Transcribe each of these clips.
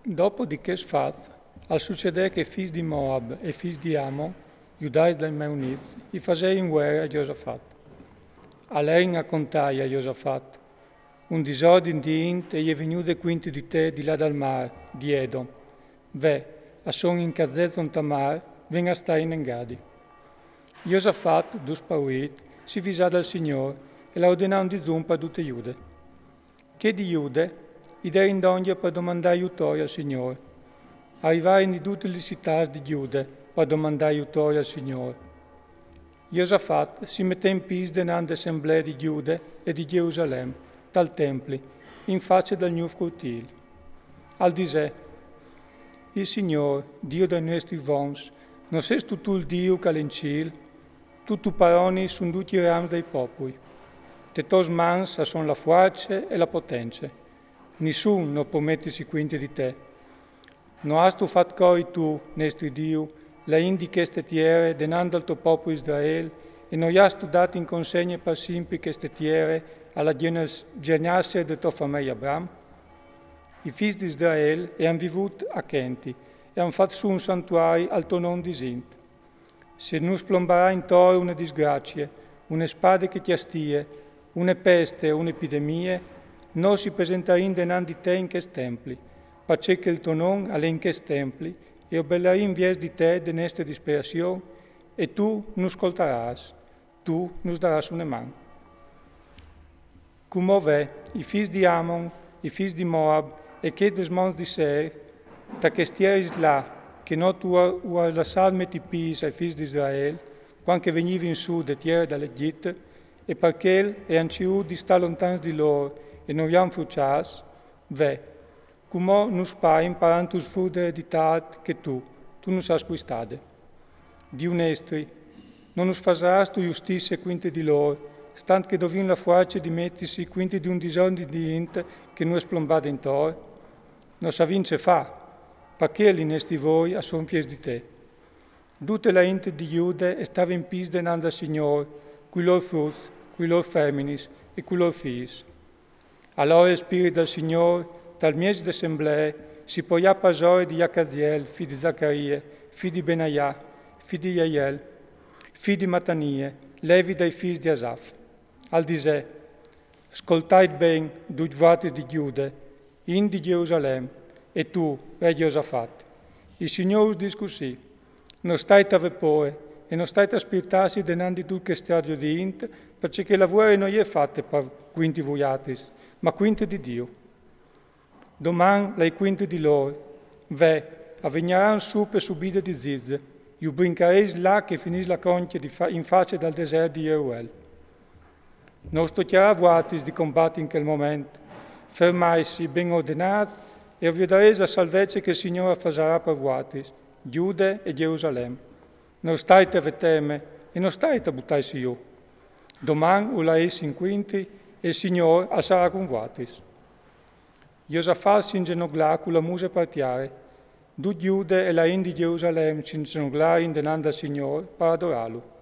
Dopo di che sfaz, al succedere che fis di Moab e fis di Amon, giudais del Meuniz, i fasei in guerra a Giosafat. A lei a contai a Giosafat, un disordine di int e gli è venuto quinti di te di là dal mar, di Edom. Ve, a son in cazzezon tamar, ven a stai in Engadi. Giosafat, dus pauit, si visa dal Signor e la ordenò di zumpa a tutte Giude. Che di Giude, idea in dongia per domandare aiuto al Signore. Arrivai in tutte le città di Giude per domandare aiuto al Signore. Giosafat si mette in pis denante assemblee di Giude e di Gerusalemme, dal Templi, in faccia del Nuovo Cortile. Al disè, il Signore, Dio dei nostri vons, non sei tu il Dio che all'incil, tu paroni sono tutti i rami dei popoli. Te tos mans sono la forza e la potenza. Nessuno non può mettersi quinti di te. Non hast tu fatto coi tu, nostro Dio, la indiche queste tiere denando al tuo popolo Israele, e non hast tu dato in consegna per sempre queste tiere alla generazione del tuo famiglia Abramo? I figli di Israele hanno vivuto a Chenti e hanno fatto su un santuario al tuo nome di Sint. Se non splomberà intorno una disgrazia, una spada che ti astie, una peste o un'epidemia, non si presenterà denanti di te in che templi, perché il tuo nome è in che templi, e obellerà in vies di te de nostra disperazione, e tu non ascolteras, tu non daras una mano. Come ve, i figli di Amon, i figli di Moab, e che des mons di Seir, da che stieris là, che non tu hai lasciato metti pis ai figli di Israele, quando venivi in su de terra dall'Egitto, e perché è anciù di sta lontano di loro, e non abbiamo fucias, ve, come non spai imparando a sfruttare di tat che tu non sai acquistare. Dio nestri, non nos fasaras tu giustizia quinte di loro, stant che dovin la forza di mettersi quinte di un disordine di int che non è splombato intorno. Non sa vince fa, perché l'inesti voi a son fies di te. Tutte la int di Giude stava in pis denando al Signore, cui loro frus, cui loro feminis e cui loro fis. Allora il Spirito del Signore, dal mese d'assemblea, si poglia per gioia di Jacaziel, figlio di Zaccaria, figlio di Benaia, figlio di Jaiel, figlio di Matania, levi dai figli di Asaf. Al disè, ascoltate ben due voti di Giude, in di Gerusalemme, e tu, re Giosafat. Il Signore us dice così, non state a vapore, e non state a spirtarsi denanti tu che stadio di int, perché la guerra non è fatta per quinti vogliatis, ma quinti di Dio. Domani le quinte di loro, ve, avvegneranno su per subire di zizze, io brincareis là che finis la concia in faccia del deserto di Jeruel. Non stoccherà vuotis di combattere in quel momento, fermaisi ben ordinati e vedreis la salvezza che il Signore farà per vuotis, Giude e Gerusalemme. Non state a teme e non state a buttarsi giù. Domani ulareis in quinti e il Signore sarà con vuotis. Giosafat si ingenoclà con la musa partiare, du Giude e la in di Gerusalemme si ingenoclà denanti al Signore per adorarlo.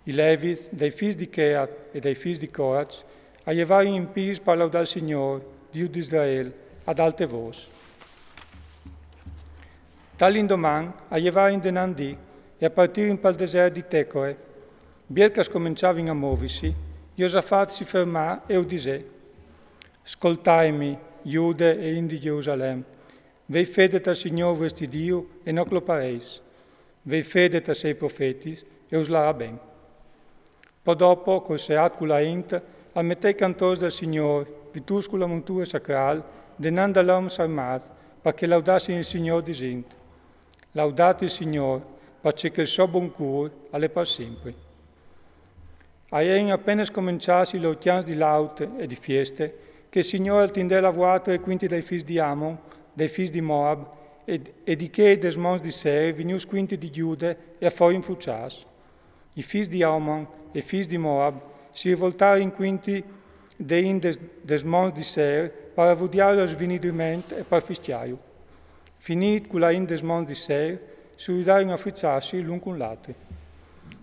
I Levis, dei figli di Keat e dei figli di Corach, arrivarono in pis per laudare il Signore, Dio di Israele, ad alte voci. Dall'indomani arrivarono denanti e a partire per il deserto di Tecore. Bielcas cominciavano a muoversi, Giosafat si fermò e udisè: ascoltatemi, Giude e in di Gerusalemme, vei fedet al Signore vostro Dio e non lo pareis, vei fedet a sei profetis e us larà ben. Poi dopo, col seat con la int, al mettei cantori del Signore, vitus con la montura sacrale, denando all'uomo armati, perché laudasse il Signore di Sint. Laudate il Signore, perché il suo buon cuore è per sempre. Avevano appena cominciati le chiams di laute e di feste, che il Signore attendeva la vuota e quinti dei figli di Amon, dei figli di Moab, e di che des mons di Seir venius quinti di Giude e a fuori in fucias. I figli di Amon e i figli di Moab si rivoltarono in quinti dei des mons di Seir per avvediare lo svenidimento e per fischiaio. Finit con la in des mons di Seir, si ridarono a fuciarsi l'un con l'altro.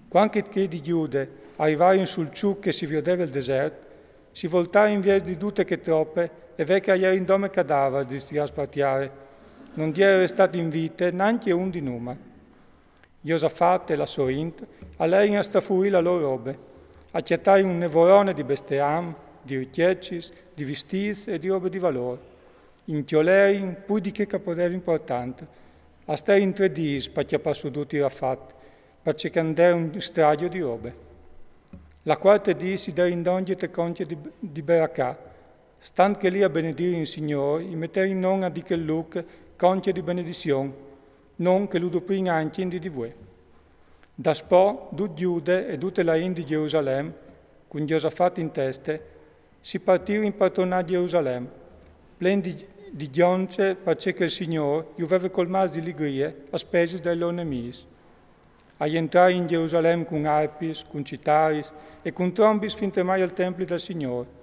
Quando che di Giude arrivarono sul ciù che si vedeva il deserto, si voltarono in via di tutte che troppe e ve che ieri in dome cadavere di stia spartiare, non di era stato in vita neanche un di numa. Josafat e la sorint, a lei sta fuori la loro robe, a chiattare un nevorone di bestiam, di ricchezze, di vestiti e di robe di valore, in tioleri, poi di che capodere importante, a stare in 3 dis per chiappare su tutti i rafat, per cercare un stragio di robe. La quarta dì si dà in donge e conce di Beracà, stant che lì a benedire il Signore, e mettere in non a di che luc conce di benedizione, non che lo prima anche di voi. Da spo, tutti Giude e tutte la in di Gerusalemme, con Giosafat in teste, si partirono in partornare a Gerusalemme, plen di gionce perché il Signore gli aveva colmato di allegrie a spese dai loro nemici. A entrare in Gerusalemme con arpis, con citaris e con trombis fin mai al Tempio del Signore.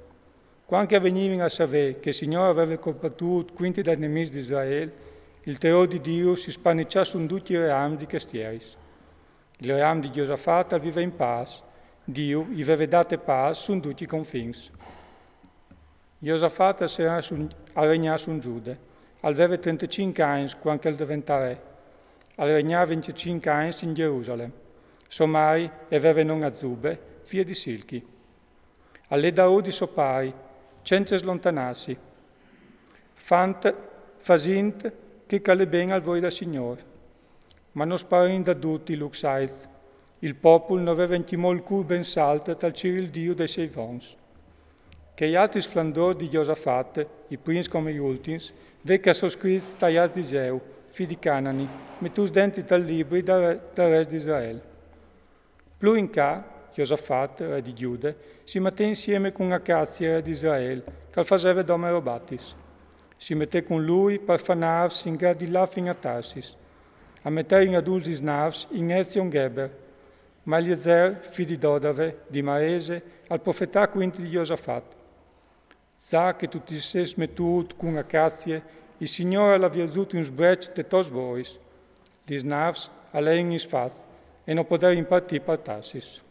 Quando venivano a sapere che il Signore aveva combattuto quinti dai nemici di Israele, il terrore di Dio si spaniciò su tutti i reami di Castieris. Il reame di Giosafat viveva in pace, Dio gli aveva dato pace su tutti i confini. Giosafat ha regnato su Giuda, aveva 35 anni quando diventò re, regnava 25 anni in Gerusalemme. Somai aveva non a Zube, figlia di Silchi. Alle Daudi sopari, senza slontanarsi, fasint che cale bene al voi del Signore. Ma non sparin da tutti luxaiz. Il popolo non aveva in timore il cuore ben salto tal ciri il Dio dei sei vons. Che gli altri splendori di Giosafat, i primi come gli ultimi, vecchia sottoscritti tagliati di Geu, figli di Canani, mettus dentro dal libri del re di Israele. Più in ca, Giosafat, re di Giude, si mette insieme con Acazia, re di Israele, che faceva domero Battis. Si mette con lui per fanarsi in grado di là fino a Tarsis, a mettere in adulti snavs in Ezion Geber, ma Eliezer, figlio di Dodave, di Maese, al profeta quinti di Giosafat. Sa che tutti si smettut con Acazie, il Signore l'ha virzuto un sbreccio de tos vois, gli snavs a lei in isfaz, e non poter impartire per Tarsis.